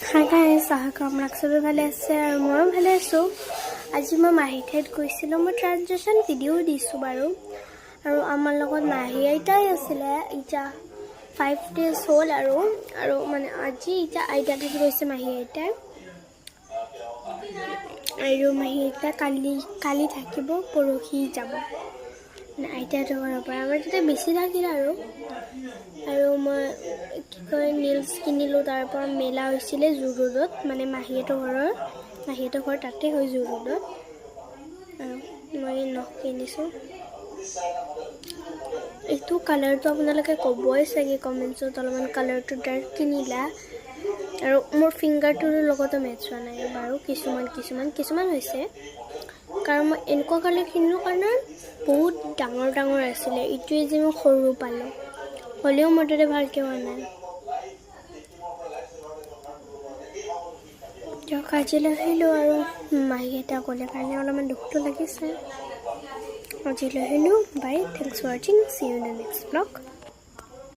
Hi guys, আশা কৰোঁ আপোনাক চবেই ভালে আছে আৰু ময়ো ভালে আছোঁ। আজি মই মাহী ঠাইত গৈছিলোঁ। মই ট্ৰানজেকশ্যন ভিডিঅ'ও দিছোঁ বাৰু। আৰু আমাৰ লগত মাহী আইতাই আছিলে। এতিয়া 5 days হ'ল আৰু মানে আজি এতিয়া আইতা ঠাইত গৈছে মাহী আইতাই। আৰু মাহী আইতা কালি থাকিব, পৰহি যাব মানে আইতাহঁতৰ ঘৰৰ পৰা। আমাৰ তেতিয়া বেছি থাকিল আৰু মই কি কয় নেইলছ কিনিলোঁ। তাৰ পৰা মেলা হৈছিলে জু ৰোডত, মানে মাহীহঁতৰ ঘৰ তাতে হয় জু ৰোডত। আৰু মই নখ কিনিছোঁ। এইটো কালাৰটো আপোনালোকে ক'বই চাগে কমেণ্টছত, অলপমান কালাৰটো ডাৰ্ক কিনিলা। আৰু মোৰ ফিংগাৰটোৰ লগতো মেটচ হোৱা নাই বাৰু। কিছুমান হৈছে, কাৰণ মই এনেকুৱা কালাৰ কিনিলোঁ কাৰণে বহুত ডাঙৰ আছিলে। এইটোৱে যে মই সৰু পালোঁ, হ'লেও মোৰ তাতে ভালকৈ হোৱা নাই। দিয়ক আজিলৈ আহিলোঁ আৰু মাহীহঁতে ক'লে কাৰণে অলপমান দুখটো লাগিছে। আজিলৈ আহিলোঁ, বাই, থেংকছ ফৰ ৱাচিং, see you in the next blog.